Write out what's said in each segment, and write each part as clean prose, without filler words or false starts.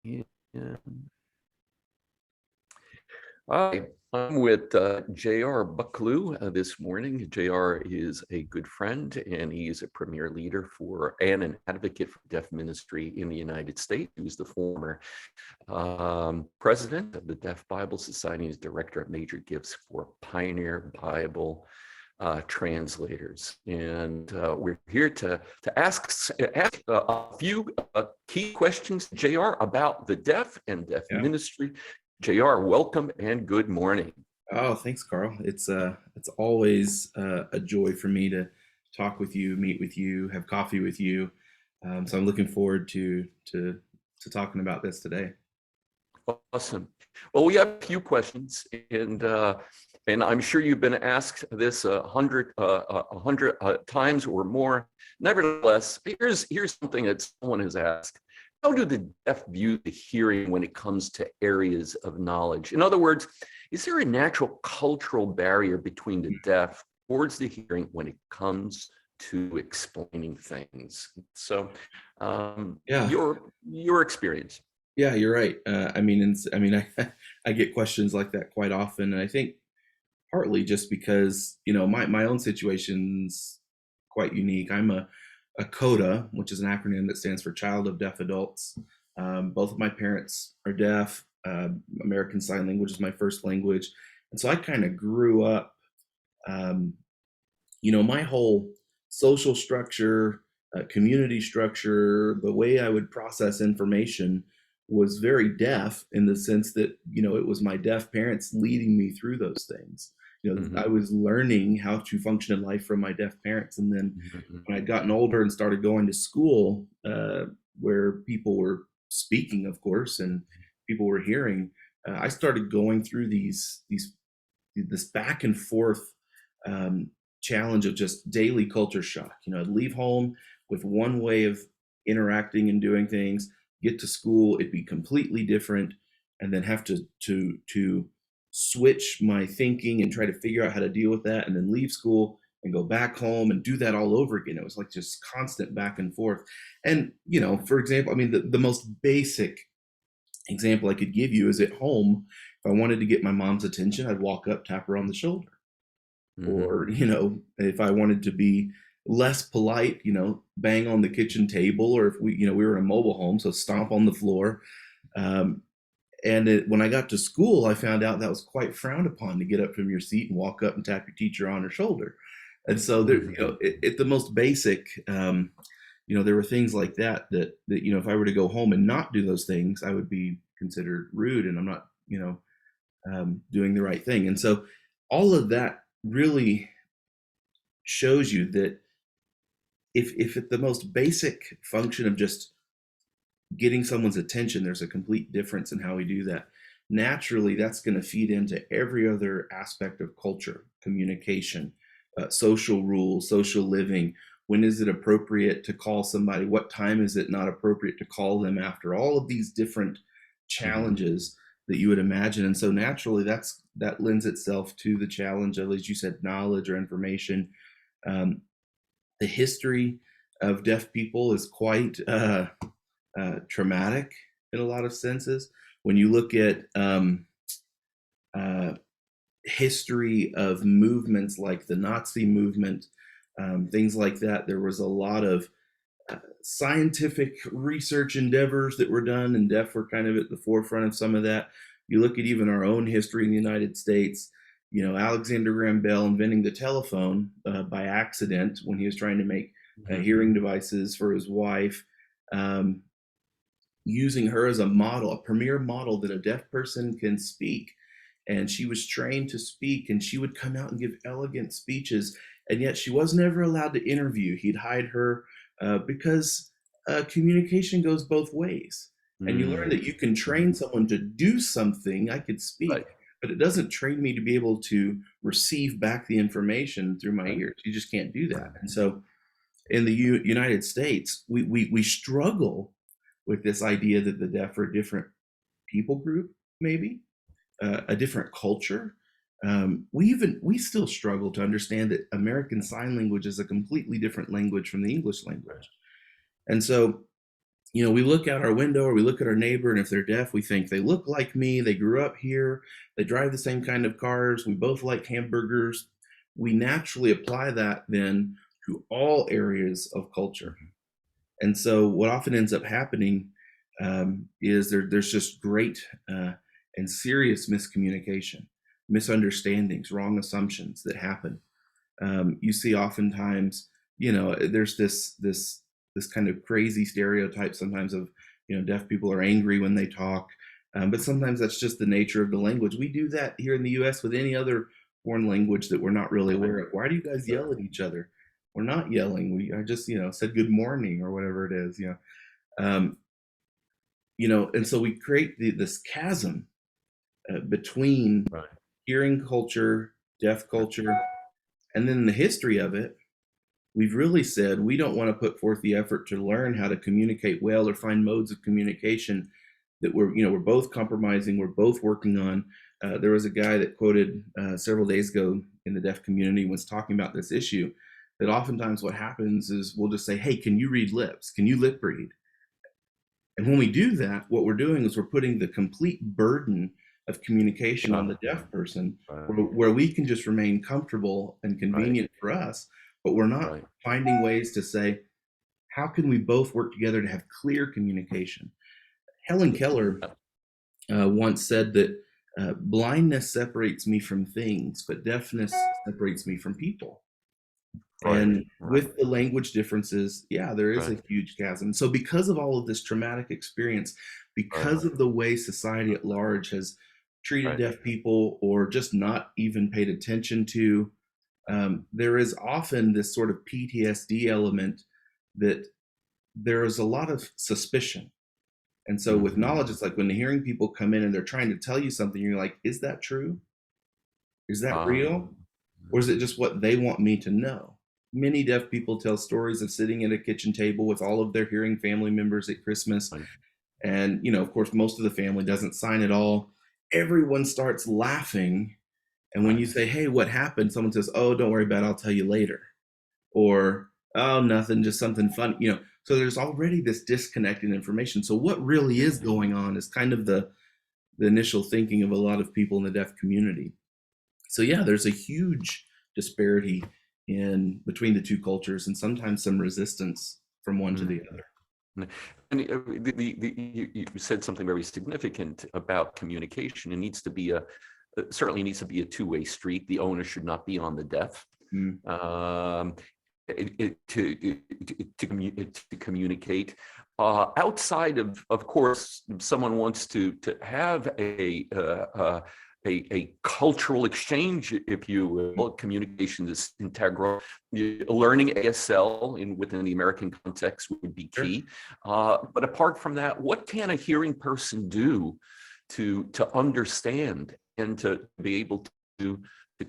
Yeah. Hi, I'm with JR Bucklew this morning. JR is a good friend, and he's a premier leader for and an advocate for deaf ministry in the United States. He was the former president of the Deaf Bible Society. He's director of major gifts for Pioneer Bible Translators. And we're here to ask a few key questions, JR, about the deaf and deaf Yeah. ministry. JR, welcome and good morning. Oh, thanks, Carl. It's always a joy for me to talk with you, meet with you, have coffee with you. So I'm looking forward to talking about this today. Awesome. Well, we have a few questions, and I'm sure you've been asked this 100 times or more. Nevertheless, here's something that someone has asked. How do the deaf view the hearing when it comes to areas of knowledge? In other words, is there a natural cultural barrier between the deaf towards the hearing when it comes to explaining things? So, Yeah, your experience. yeah, you're right. I get questions like that quite often, and I think partly just because my own situation's quite unique. I'm a CODA, which is an acronym that stands for Child of Deaf Adults. Both of my parents are deaf. American Sign Language is my first language, and so I kind of grew up. Um, my whole social structure, community structure, the way I would process information was very deaf in the sense that, it was my deaf parents leading me through those things. I Mhm. was learning how to function in life from my deaf parents. And then Mhm. when I'd gotten older and started going to school, where people were speaking, of course, and people were hearing, I started going through this back and forth um, challenge of just daily culture shock. I'd leave home with one way of interacting and doing things, get to school, it'd be completely different, and then have to switch my thinking and try to figure out how to deal with that, and then leave school and go back home and do that all over again. It was like just constant back and forth. And for example, the most basic example I could give you is at home. If I wanted to get my mom's attention, I'd walk up, tap her on the shoulder. Mhm. Or, if I wanted to be less polite, bang on the kitchen table, or if we were in a mobile home, so stomp on the floor. Um, when I got to school, I found out that was quite frowned upon to get up from your seat and walk up and tap your teacher on her shoulder. And so there, Mhm. at the most basic, there were things like that, if I were to go home and not do those things, I would be considered rude, and I'm not, doing the right thing. And so all of that really shows you that if at the most basic function of just getting someone's attention, there's a complete difference in how we do that. Naturally, that's going to feed into every other aspect of culture, communication, social rules, social living. When is it appropriate to call somebody? What time is it not appropriate to call them after? All of these different Mhm. challenges that you would imagine. And so naturally, that lends itself to the challenge of, as you said, knowledge or information. Um, the history of deaf people is quite traumatic in a lot of senses. When you look at uh, history of movements like the Nazi movement, things like that, there was a lot of scientific research endeavors that were done, and deaf were kind of at the forefront of some of that. You look at even our own history in the United States. Alexander Graham Bell inventing the telephone by accident when he was trying to make Mhm. hearing devices for his wife. Um, Using her as a model, a premier model that a deaf person can speak. And she was trained to speak, and she would come out and give elegant speeches. And yet she was never allowed to interview. He'd hide her because communication goes both ways. And you learn Mhm. that you can train someone to do something. I could speak, Right. but it doesn't train me to be able to receive back the information through my Right. ears. You just can't do that. And so in the United States, we struggle with this idea that the deaf are a different people group, maybe a different culture. We still struggle to understand that American Sign Language is a completely different language from the English Right. language, and so we look out our window or we look at our neighbor, and if they're deaf, we think they look like me, they grew up here, they drive the same kind of cars, we both like hamburgers. We naturally apply that then to all areas of culture. And so what often ends up happening is there's just great and serious miscommunication, misunderstandings, wrong assumptions that happen. You see oftentimes, there's this kind of crazy stereotype sometimes of, deaf people are angry when they talk. But sometimes that's just the nature of the language. We do that here in the US with any other foreign language that we're not really aware of. Why do you guys yell at each other? We're not yelling. I just, said good morning or whatever it is, Um, and so we create this chasm between Right. hearing culture, deaf culture, and then the history of it. We've really said we don't want to put forth the effort to learn how to communicate well or find modes of communication that we're both compromising, we're both working on. There was a guy that quoted several days ago in the deaf community was talking about this issue, that oftentimes what happens is we'll just say, hey, can you read lips? Can you lip read? And when we do that, what we're doing is we're putting the complete burden of communication on the deaf person, where we can just remain comfortable and convenient for us, but we're not finding ways to say, how can we both work together to have clear communication? Helen Keller once said that blindness separates me from things, but deafness separates me from people. And with the language differences, there is a huge chasm. So because of all of this traumatic experience, because of the way society at large has treated deaf people or just not even paid attention to, there is often this sort of PTSD element that there is a lot of suspicion. And so with knowledge, it's like when the hearing people come in and they're trying to tell you something, you're like, is that true? Is that real? Or is it just what they want me to know? Many deaf people tell stories of sitting at a kitchen table with all of their hearing family members at Christmas. And, of course, most of the family doesn't sign at all. Everyone starts laughing. And when you say, hey, what happened? Someone says, oh, don't worry about it, I'll tell you later. Or, oh, nothing, just something fun. So there's already this disconnected information. So what really is going on is kind of the initial thinking of a lot of people in the deaf community. So there's a huge disparity in between the two cultures, and sometimes some resistance from one to the other. And you said something very significant about communication. It needs to be certainly needs to be a two-way street. The onus should not be on the deaf. To communicate outside of course, someone wants to have a cultural exchange, if you will. Communication is integral. Learning ASL within the American context would be key. But apart from that, what can a hearing person do to understand and to be able to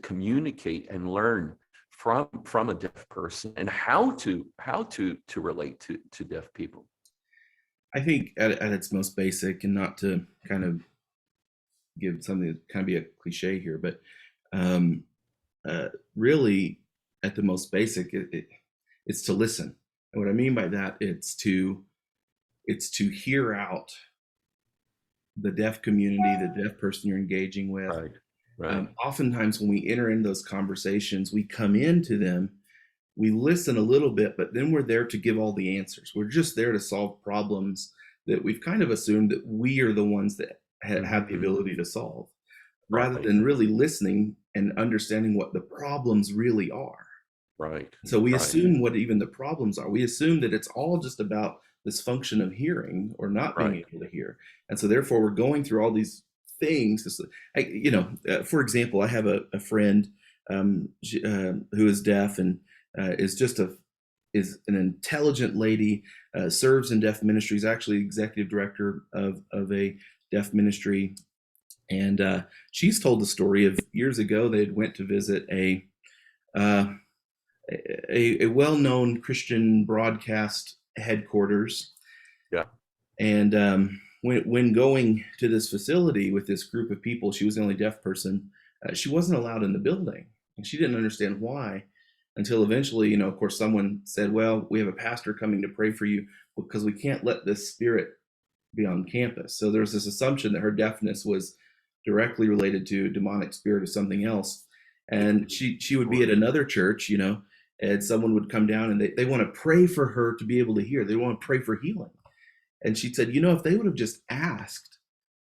communicate and learn from a deaf person, and how to relate to deaf people? I think at its most basic, and not to kind of give something that kind of be a cliche here, but really at the most basic, it's to listen. And what I mean by that, it's to hear out the deaf community, the deaf person you're engaging with. Oftentimes when we enter into those conversations, we come into them, we listen a little bit, but then we're there to give all the answers. We're just there to solve problems that we've kind of assumed that we are the ones that have the ability to solve, rather than really listening and understanding what the problems really are. So we assume what even the problems are. We assume that it's all just about this function of hearing or not being able to hear. And so therefore we're going through all these things. For example, I have a friend who is deaf and is an intelligent lady, serves in deaf ministries, actually executive director of a deaf ministry. And she's told the story of years ago they went to visit a well-known Christian broadcast headquarters. And when going to this facility with this group of people, she was the only deaf person. She wasn't allowed in the building, and she didn't understand why. until eventually, of course, someone said, well, we have a pastor coming to pray for you because we can't let this spirit be on campus. So there's this assumption that her deafness was directly related to a demonic spirit or something else. And she would be at another church, and someone would come down and they want to pray for her to be able to hear. They want to pray for healing. And she said, if they would have just asked,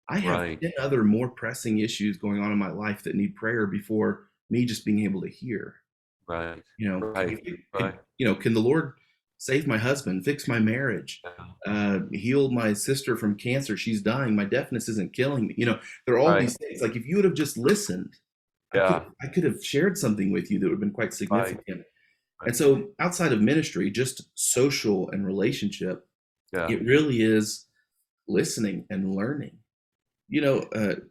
I have 10 other more pressing issues going on in my life that need prayer before me just being able to hear. Right. Can the Lord save my husband, fix my marriage, heal my sister from cancer? She's dying. My deafness isn't killing me. There are all these things. Like if you would have just listened, I could have shared something with you that would have been quite significant. And so outside of ministry, just social and relationship, it really is listening and learning.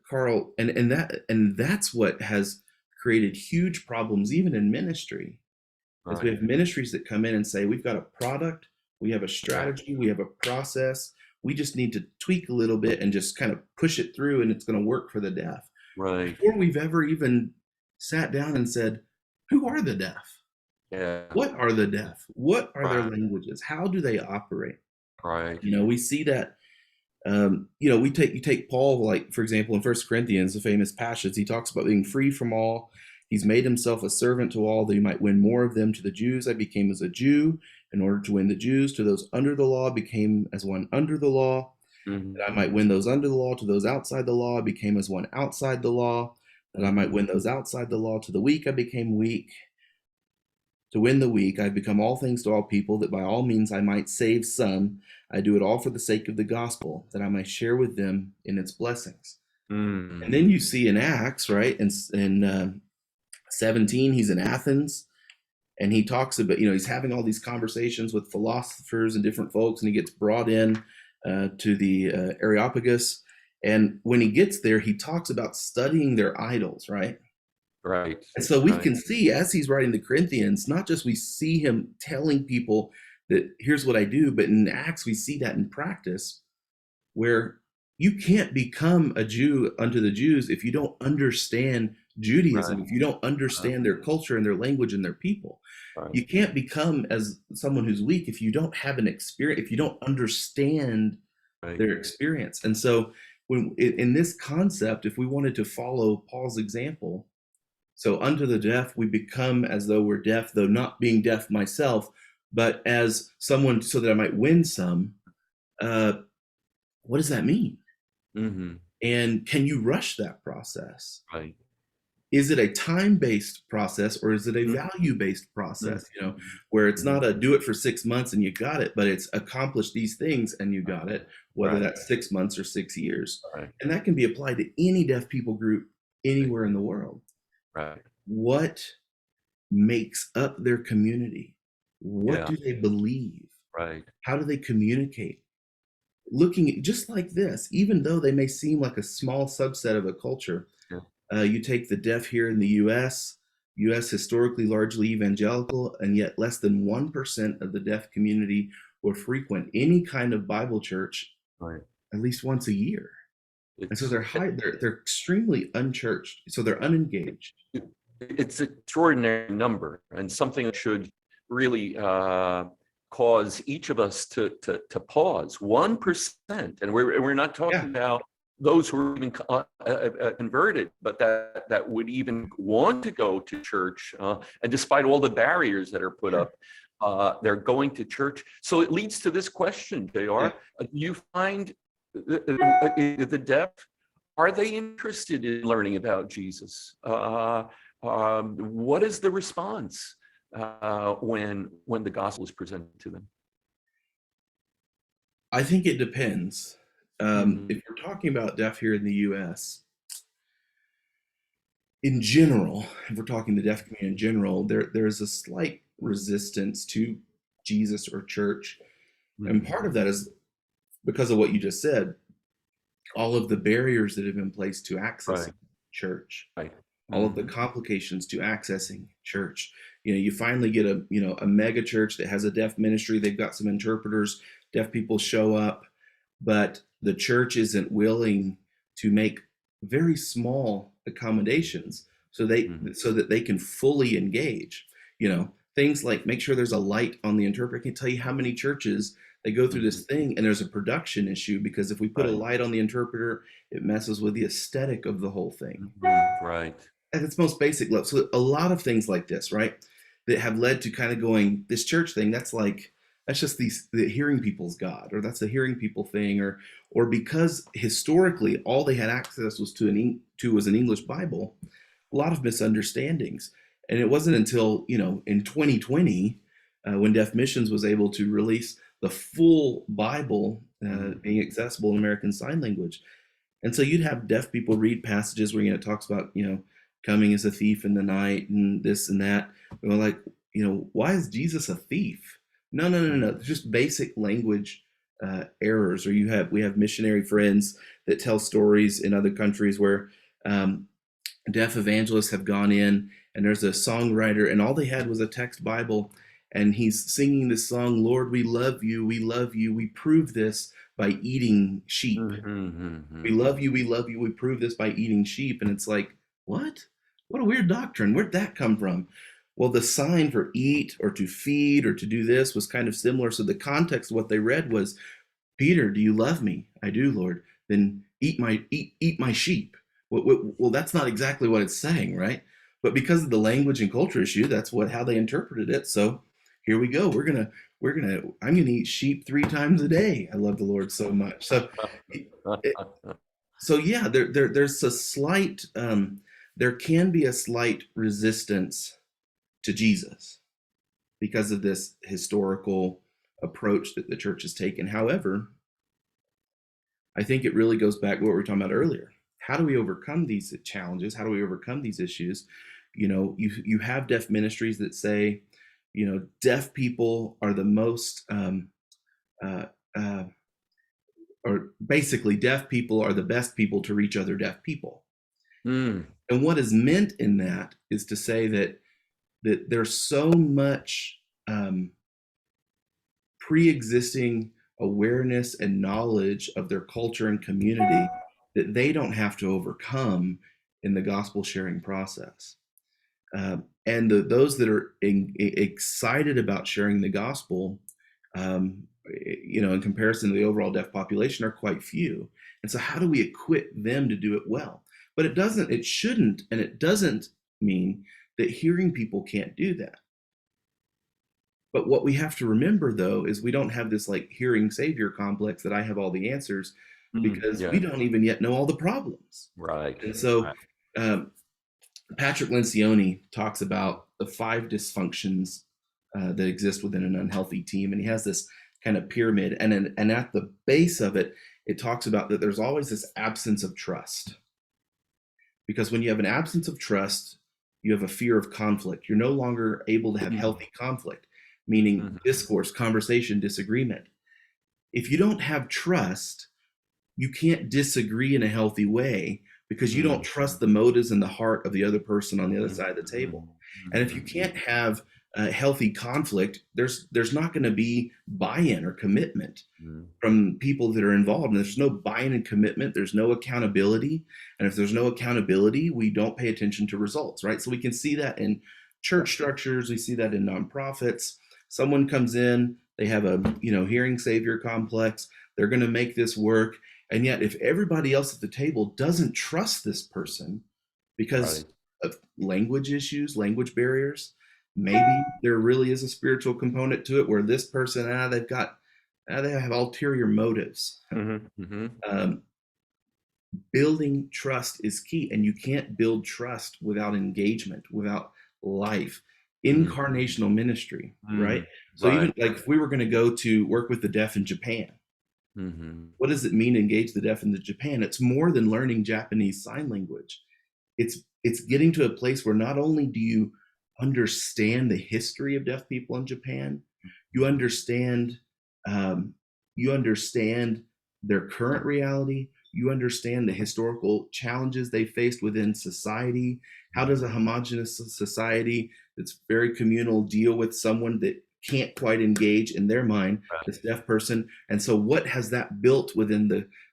Carl, and that's what has created huge problems even in ministry. Is we have ministries that come in and say, we've got a product, we have a strategy, we have a process, we just need to tweak a little bit and just kind of push it through and it's going to work for the deaf. Before we've ever even sat down and said, who are the deaf? What are the deaf? What are their languages? How do they operate? We see that, you take Paul, like, for example, in 1 Corinthians, the famous passage, he talks about being free from all. He's made himself a servant to all that he might win more of them. To the Jews, I became as a Jew in order to win the Jews. To those under the law, became as one under the law, that I might win those under the law. To those outside the law, I became as one outside the law, that I might win those outside the law. To the weak, I became weak. To win the weak, I've become all things to all people, that by all means I might save some. I do it all for the sake of the gospel, that I might share with them in its blessings. And then you see in Acts, right, in 17, he's in Athens, and he talks about, he's having all these conversations with philosophers and different folks, and he gets brought in to the Areopagus. And when he gets there, he talks about studying their idols, right? And so we can see, as he's writing the Corinthians, not just we see him telling people that here's what I do, but in Acts, we see that in practice, where you can't become a Jew unto the Jews if you don't understand Judaism, if you don't understand their culture and their language and their people. You can't become as someone who's weak if you don't have an experience, if you don't understand their experience. And so when in this concept, if we wanted to follow Paul's example, so unto the deaf, we become as though we're deaf, though not being deaf myself, but as someone so that I might win some. What does that mean? And can you rush that process? Is it a time-based process or is it a value-based process? Where it's not a do it for 6 months and you got it, but it's accomplish these things and you got it, whether that's 6 months or 6 years. And that can be applied to any deaf people group anywhere in the world. What makes up their community? What do they believe? How do they communicate? Looking at just like this, even though they may seem like a small subset of a culture, you take the deaf here in the U.S. historically largely evangelical, and yet less than 1% of the deaf community will frequent any kind of Bible church at least once a year. And so they're extremely unchurched, so they're unengaged. It's an extraordinary number, and something that should really cause each of us to pause. 1%, and we're not talking about those who are even converted, but that would even want to go to church, and despite all the barriers that are put up, they're going to church. So it leads to this question, JR. You find the deaf, are they interested in learning about Jesus? What is the response when the gospel is presented to them? I think it depends. If we're talking about deaf here in the U.S., in general, if we're talking the deaf community in general, there's a slight resistance to Jesus or church. And part of that is because of what you just said, all of the barriers that have been placed to accessing church, all of the complications to accessing church. You finally get a mega church that has a deaf ministry. They've got some interpreters, deaf people show up, but the church isn't willing to make very small accommodations so that they can fully engage. things like make sure there's a light on the interpreter. I can tell you how many churches they go through this thing and there's a production issue because if we put a Right. light on the interpreter, it messes with the aesthetic of the whole thing Right. at its most basic level. So a lot of things like this, right, that have led to kind of going, this church thing, that's just the hearing people's God, or that's the hearing people thing, or because historically all they had access was was an English Bible, a lot of misunderstandings. And it wasn't until, in 2020, when Deaf Missions was able to release the full Bible being accessible in American Sign Language. And so you'd have deaf people read passages where, it talks about, coming as a thief in the night and this and that. And we're like, why is Jesus a thief? No. Just basic language errors. Or we have missionary friends that tell stories in other countries where deaf evangelists have gone in and there's a songwriter and all they had was a text Bible. And he's singing this song, Lord, we love you, we prove this by eating sheep. We love you, we prove this by eating sheep. And it's like, what? What a weird doctrine. Where'd that come from? Well, the sign for eat or to feed or to do this was kind of similar. So the context of what they read was, Peter, do you love me? I do, Lord. Then eat my sheep. Well, that's not exactly what it's saying, right? But because of the language and culture issue, that's how they interpreted it. So here we go. I'm gonna eat sheep 3 times a day. I love the Lord so much. So yeah, there's a slight there can be a slight resistance to Jesus because of this historical approach that the church has taken. However, I think it really goes back to what we were talking about earlier. How do we overcome these challenges? How do we overcome these issues? You have deaf ministries that say, deaf people are the most, or basically deaf people are the best people to reach other deaf people. And what is meant in that is to say that there's so much pre-existing awareness and knowledge of their culture and community that they don't have to overcome in the gospel sharing process. And those that are excited about sharing the gospel, in comparison to the overall deaf population, are quite few. And so how do we equip them to do it well? But it shouldn't, and it doesn't mean that hearing people can't do that. But what we have to remember, though, is we don't have this like hearing savior complex that I have all the answers, because we don't even yet know all the problems. Right. And so Patrick Lencioni talks about the 5 dysfunctions that exist within an unhealthy team. And he has this kind of pyramid. And at the base of it, it talks about that there's always this absence of trust. Because when you have an absence of trust, you have a fear of conflict. You're no longer able to have healthy conflict, meaning discourse, conversation, disagreement. If you don't have trust, you can't disagree in a healthy way because you don't trust the motives and the heart of the other person on the other side of the table. And if you can't have a healthy conflict, there's not going to be buy-in or commitment from people that are involved. And there's no buy-in and commitment. There's no accountability. And if there's no accountability, we don't pay attention to results, right? So we can see that in church structures. We see that in nonprofits. Someone comes in, they have a hearing savior complex. They're going to make this work. And yet, if everybody else at the table doesn't trust this person because of language issues, language barriers, maybe there really is a spiritual component to it where this person, they have ulterior motives. Building trust is key, and you can't build trust without engagement, without life. Incarnational ministry, right? So even like if we were going to go to work with the deaf in Japan, what does it mean to engage the deaf in Japan? It's more than learning Japanese sign language. It's getting to a place where not only do you understand the history of deaf people in Japan, you understand their current reality. You understand the historical challenges they faced within society. How does a homogenous society that's very communal deal with someone that can't quite engage in their mind, this deaf person? And so what has that built within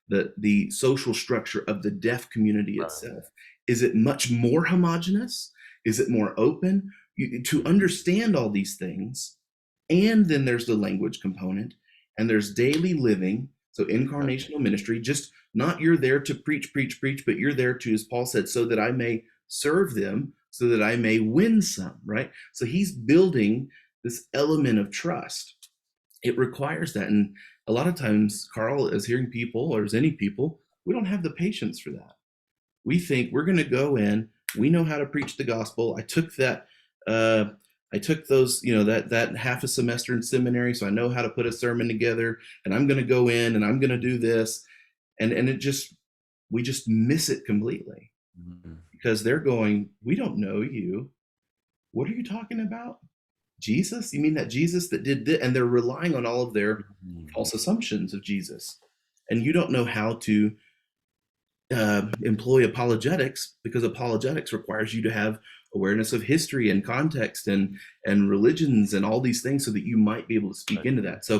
the social structure of the deaf community itself? Is it much more homogenous? Is it more open? to understand all these things. And then there's the language component, and there's daily living. So incarnational ministry, just not you're there to preach, but you're there to, as Paul said, so that I may serve them, so that I may win some, right? So he's building this element of trust. It requires that. And a lot of times, Carl, as hearing people, or as any people, we don't have the patience for that. We think we're going to go in, we know how to preach the gospel. I took those, that half a semester in seminary, so I know how to put a sermon together, and I'm going to go in and I'm going to do this. And we just miss it completely, because they're going, we don't know you. What are you talking about? Jesus? You mean that Jesus that did this? And they're relying on all of their false assumptions of Jesus. And you don't know how to employ apologetics, because apologetics requires you to have awareness of history and context and religions and all these things, so that you might be able to speak into that. So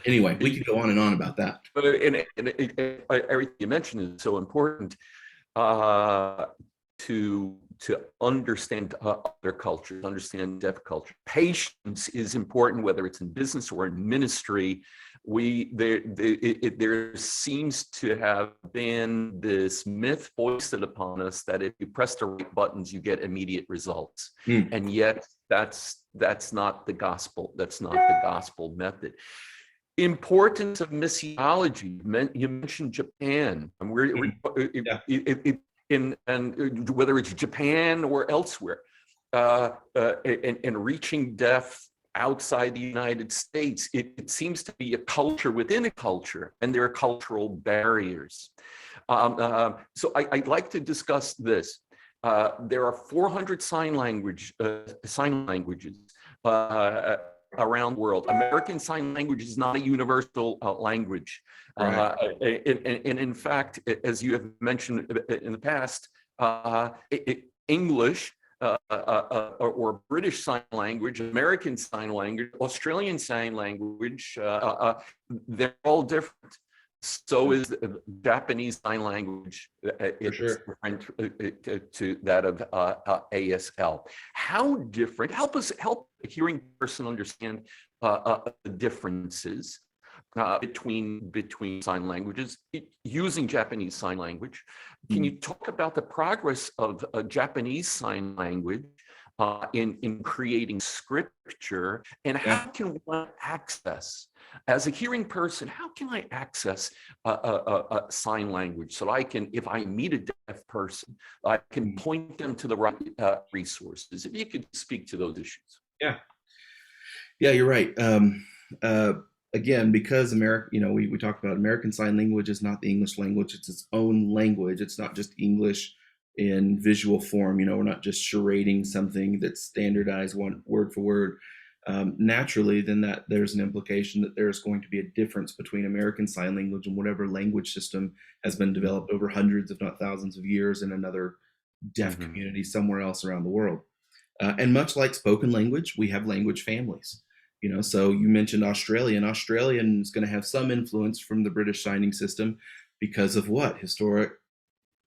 anyway, we could go on and on about that. But everything you mentioned is so important to understand other cultures, understand deaf culture. Patience is important, whether it's in business or in ministry. There seems to have been this myth foisted upon us that if you press the right buttons, you get immediate results. And yet that's not the gospel. That's not the gospel method. Importance of missiology. You mentioned Japan, and and whether it's Japan or elsewhere, and reaching deaf outside the United States, it seems to be a culture within a culture, and there are cultural barriers. So I'd like to discuss this. There are 400 sign languages around the world. American Sign Language is not a universal language. Right. And in fact, as you have mentioned in the past, English or British Sign Language, American Sign Language, Australian Sign Language, they're all different. So is Japanese Sign Language. It's different to that of ASL. How different? Help a hearing person understand the differences between sign languages. Using Japanese Sign Language, can you talk about the progress of Japanese Sign Language in creating scripture, and how can one access, as a hearing person, how can I access a sign language so I can, if I meet a deaf person, I can point them to the right resources? If you could speak to those issues. Yeah, you're right. Again, because we talked about American Sign Language is not the English language; it's its own language. It's not just English in visual form. We're not just charading something that's standardized one word for word. Naturally, then that there's an implication that there's going to be a difference between American Sign Language and whatever language system has been developed over hundreds, if not thousands of years in another deaf community somewhere else around the world. And much like spoken language, we have language families. So you mentioned Australian. Australian is going to have some influence from the British signing system because of what? Historic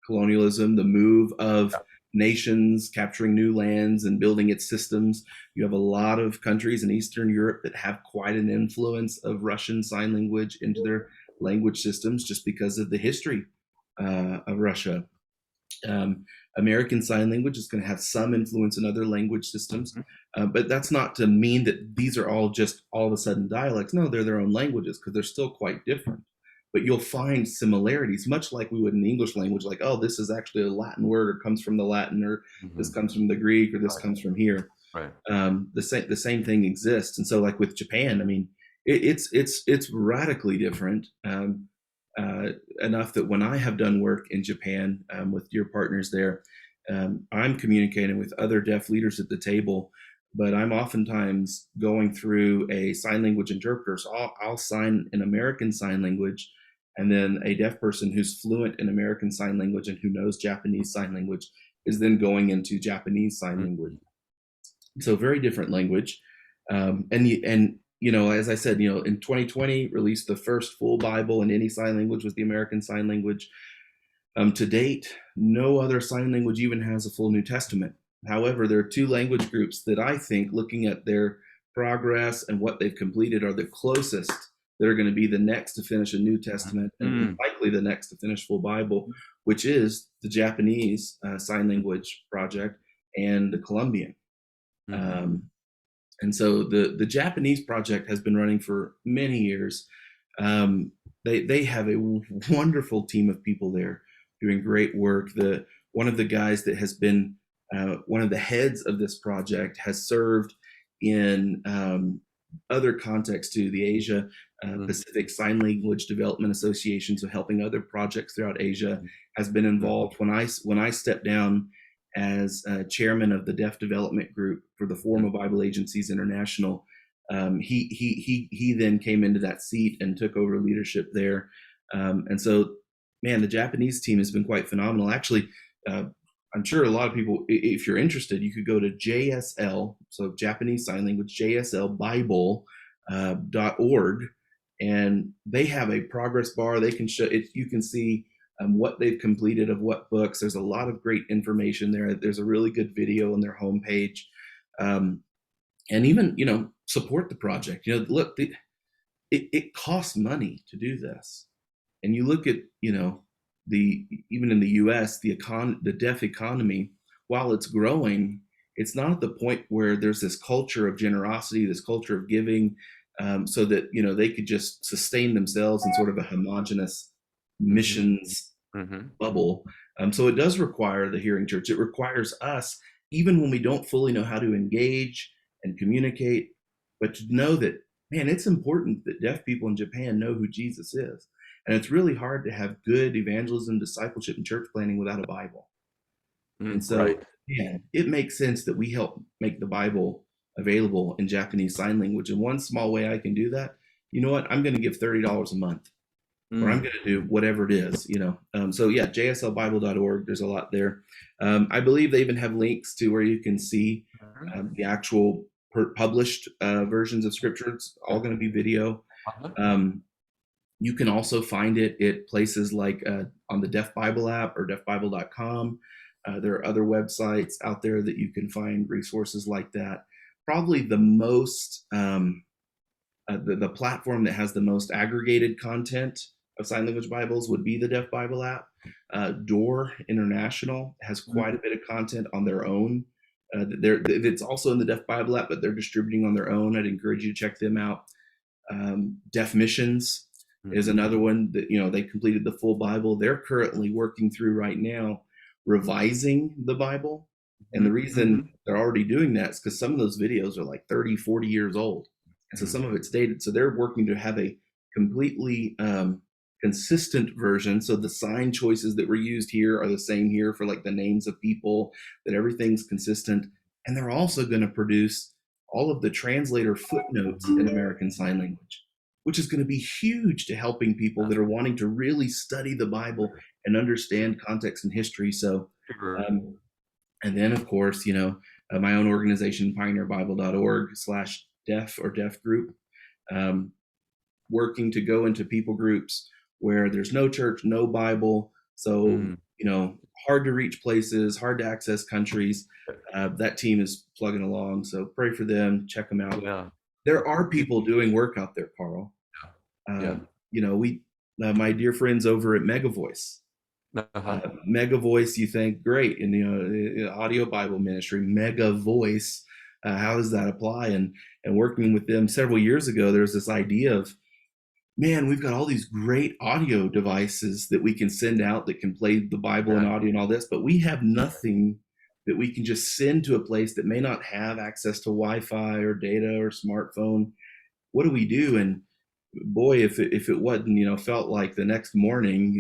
colonialism, the move of nations capturing new lands and building its systems. You have a lot of countries in Eastern Europe that have quite an influence of Russian Sign Language into their language systems, just because of the history of Russia. American Sign Language is going to have some influence in other language systems, but that's not to mean that these are all just all of a sudden dialects. No, they're their own languages, because they're still quite different. But you'll find similarities, much like we would in the English language, like, oh, this is actually a Latin word, or comes from the Latin, or this comes from the Greek, or this comes from here. Right. The same thing exists. And so, like with Japan, I mean, it's radically different. Enough that when I have done work in Japan with your partners there, I'm communicating with other deaf leaders at the table, but I'm oftentimes going through a sign language interpreter. So I'll sign in American Sign Language, and then a deaf person who's fluent in American Sign Language and who knows Japanese Sign Language is then going into Japanese Sign Language. So very different language. As I said, in 2020, released the first full Bible in any sign language was the American Sign Language. To date, no other sign language even has a full New Testament. However, there are two language groups that I think, looking at their progress and what they've completed, are the closest that are going to be the next to finish a New Testament and likely the next to finish full Bible, which is the Japanese sign language project and the Colombian. And so the Japanese project has been running for many years. They have a wonderful team of people there doing great work. One of the guys that has been one of the heads of this project has served in other contexts too, the Asia Pacific Sign Language Development Association, so helping other projects throughout Asia, has been involved. When I stepped down as chairman of the Deaf Development Group for the Forum of Bible Agencies International, he then came into that seat and took over leadership there. And so, man, the Japanese team has been quite phenomenal. Actually, I'm sure a lot of people, if you're interested, you could go to JSL, so Japanese Sign Language, JSLBible.org, and they have a progress bar. They can show it. You can see what they've completed of what books. There's a lot of great information there. There's a really good video on their homepage, and even support the project. Look, it costs money to do this, and you look at even in the U.S. the deaf economy, while it's growing, it's not at the point where there's this culture of generosity, this culture of giving, so that they could just sustain themselves in sort of a homogenous missions bubble. So it does require the hearing church. It requires us, even when we don't fully know how to engage and communicate, but to know that, man, it's important that deaf people in Japan know who Jesus is. And it's really hard to have good evangelism, discipleship, and church planning without a Bible. And so, it makes sense that we help make the Bible available in Japanese Sign Language. And one small way I can do that, you know what? I'm going to give $30 a month, or I'm going to do whatever it is, So yeah, jslbible.org. There's a lot there. I believe they even have links to where you can see the actual published versions of Scripture. It's all going to be video. You can also find it at places like on the Deaf Bible app or deafbible.com. There are other websites out there that you can find resources like that. Probably the most, the platform that has the most aggregated content of sign language Bibles would be the Deaf Bible app. Door International has quite a bit of content on their own. It's also in the Deaf Bible app, but they're distributing on their own. I'd encourage you to check them out. Deaf Missions is another one that, they completed the full Bible. They're currently working through right now revising the Bible. And the reason they're already doing that is because some of those videos are like 30, 40 years old. And so some of it's dated. So they're working to have a completely consistent version. So the sign choices that were used here are the same here for like the names of people, that everything's consistent. And they're also going to produce all of the translator footnotes in American Sign Language, which is going to be huge to helping people that are wanting to really study the Bible and understand context and history. So, and then of course, my own organization, pioneerbible.org/deaf or deaf group, working to go into people groups where there's no church, no Bible. So, hard to reach places, hard to access countries. That team is plugging along. So pray for them, check them out. Yeah. There are people doing work out there, Carl. My dear friends over at Mega Voice. Mega Voice, you think, great, in the audio Bible ministry, Mega Voice, how does that apply? And working with them several years ago, there's this idea of, man, we've got all these great audio devices that we can send out that can play the Bible and audio and all this, but we have nothing that we can just send to a place that may not have access to Wi-Fi or data or smartphone. What do we do? And boy, if it wasn't, felt like the next morning,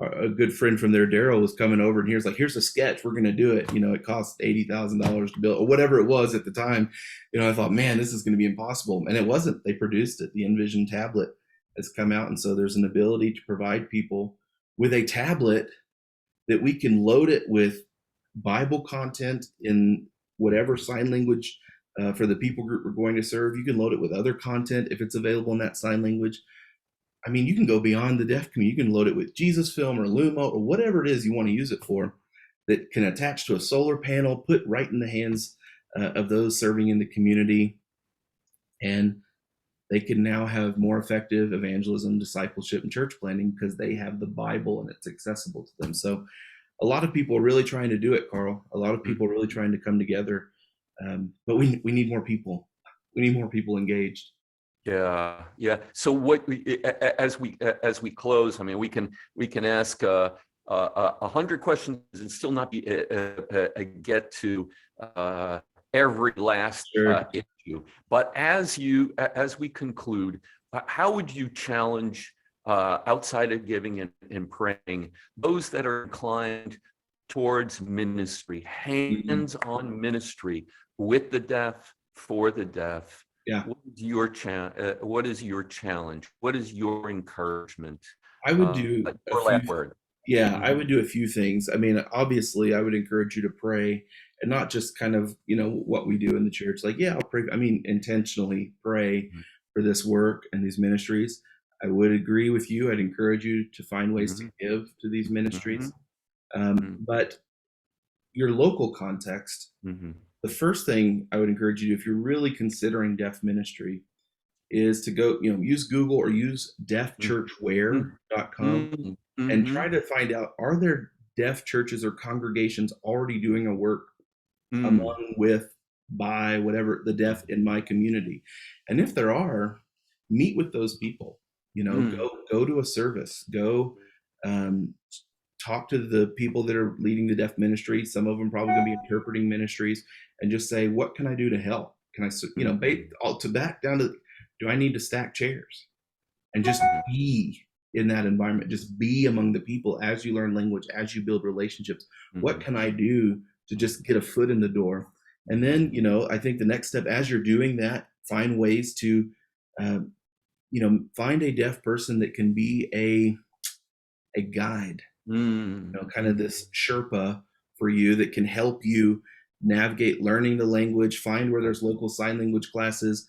a good friend from there, Daryl, was coming over and he was like, here's a sketch, we're going to do it. It cost $80,000 to build, or whatever it was at the time. I thought, man, this is going to be impossible. And it wasn't. They produced it. The Envision tablet has come out. And so there's an ability to provide people with a tablet that we can load it with Bible content in whatever sign language for the people group we're going to serve. You can load it with other content if it's available in that sign language. I mean, you can go beyond the deaf community. You can load it with Jesus Film or Lumo or whatever it is you want to use it for. that can attach to a solar panel, put right in the hands of those serving in the community. And they can now have more effective evangelism, discipleship, and church planting because they have the Bible and it's accessible to them. So a lot of people are really trying to do it, Carl. A lot of people are really trying to come together. But we need more people. We need more people engaged. Yeah, yeah. So what as we close, I mean, we can ask 100 questions and still not be get to every last Sure. issue. But as we conclude, how would you challenge outside of giving and praying those that are inclined towards ministry, Mhm. hands-on ministry with the deaf, for the deaf? Yeah. What is your what is your challenge? What is your encouragement? I would do a Your few. last word. Yeah, I Mhm, would do a few things. I mean, obviously, I would encourage you to pray and not just kind of, what we do in the church. Like, yeah, I'll pray. I mean, intentionally pray mhm, for this work and these ministries. I would agree with you. I'd encourage you to find ways to mhm, give to these ministries. mhm, mhm, But your local context, mhm, the first thing I would encourage you to, if you're really considering deaf ministry, is to go, use Google or use mhm, deafchurchware.com mhm, and try mhm, to find out, are there deaf churches or congregations already doing a work mhm, among, with, by, whatever, the deaf in my community? And if there are, meet with those people. mhm, Go to a service. Go um, talk to the people that are leading the deaf ministry. Some of them probably going to be interpreting ministries, and just say, what can I do to help? Can I, mhm, all to back down to, do I need to stack chairs? And just mhm, be in that environment. Just be among the people as you learn language, as you build relationships. What mhm, can I do to just get a foot in the door? And then, I think the next step, as you're doing that, find ways to, um, find a deaf person that can be a guide, mhm, kind of mhm, this Sherpa for you that can help you navigate learning the language, find where there's local sign language classes.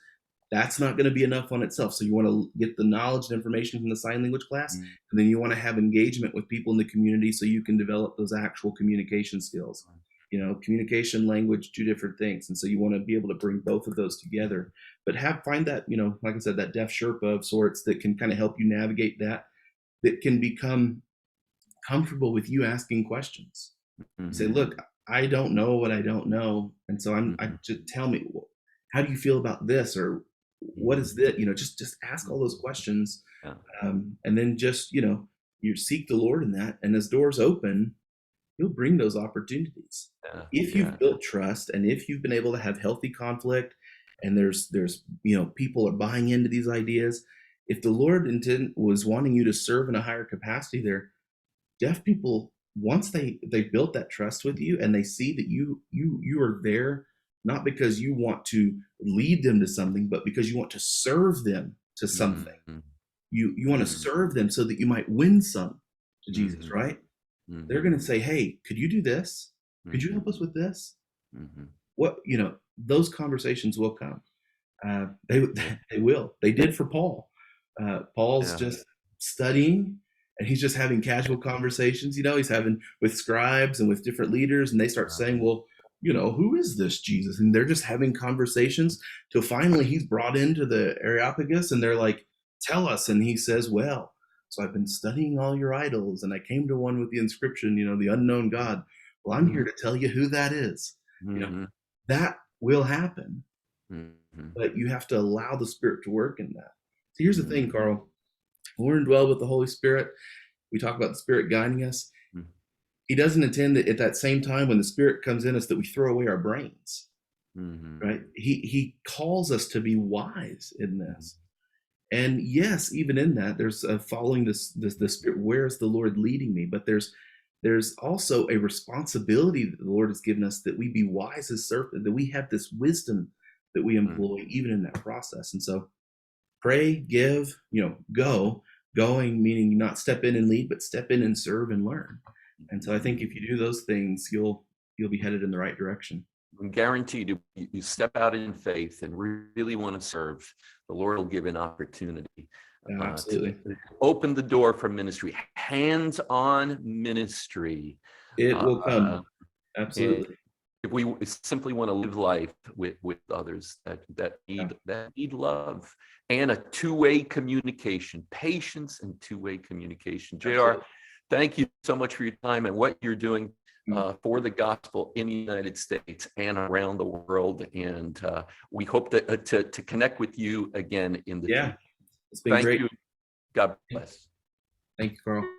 That's not going to be enough on itself. So you want to get the knowledge and information from the sign language class, mhm, and then you want to have engagement with people in the community so you can develop those actual communication skills. Communication, language, two different things. And so you want to be able to bring both of those together, but find that, like I said, that deaf Sherpa of sorts that can kind of help you navigate that can become comfortable with you asking questions. You say, mhm, look, I don't know what I don't know. And so I mhm, just tell me, how do you feel about this? Or what mhm, is that? Just ask all those questions. yeah, And then just, you seek the Lord in that. And as doors open, He'll bring those opportunities. yeah, If yeah, you've built trust and if you've been able to have healthy conflict and there's, people are buying into these ideas, if the Lord was wanting you to serve in a higher capacity there, deaf people, once they've built that trust with you and they see that you are there not because you want to lead them to something, but because you want to serve them to something. mhm, You want to mhm, serve them so that you might win some to Jesus, mhm, right? They're going mhm, to say, hey, could you do this? Could you mhm, help us with this? mhm. What, those conversations will come. They Yeah, they will. They did for Paul. Paul's yeah, just studying, and he's just having casual conversations. He's having with scribes and with different leaders, and they start saying, "Well, who is this Jesus?" And they're just having conversations till finally he's brought into the Areopagus, and they're like, "Tell us." And he says, "Well, so I've been studying all your idols, and I came to one with the inscription, the unknown God. Well, I'm here mhm, to tell you who that is." You know, mhm, that will happen, mhm, but you have to allow the Spirit to work in that. So here's the thing, mhm, Carl. When we're indwelled with the Holy Spirit, we talk about the Spirit guiding us. mhm, He doesn't intend that at that same time when the Spirit comes in us that we throw away our brains, mhm, right? He calls us to be wise in mhm, this. And yes, even in that, there's following the Spirit. Where is the Lord leading me? But there's also a responsibility that the Lord has given us that we be wise as serpent, that we have this wisdom that we mhm, employ even in that process. And so pray, give, going meaning not step in and lead, but step in and serve and learn. And so I think mhm. if you do those things, you'll be headed in the right direction. I'm guaranteed you step out in faith and really want to serve, the Lord will give an opportunity Yeah, to absolutely. open the door for ministry, hands-on ministry. It Uh, will come. Absolutely. If we simply want to live life with others that Yeah. need love and a two-way communication, patience and two-way communication. JR, Absolutely. thank you so much for your time and what you're doing Mm. for the gospel in the United States and around the world. And we hope to connect with you again in the Yeah, future. it's been Thank great. you. God bless. Thank you, Carl.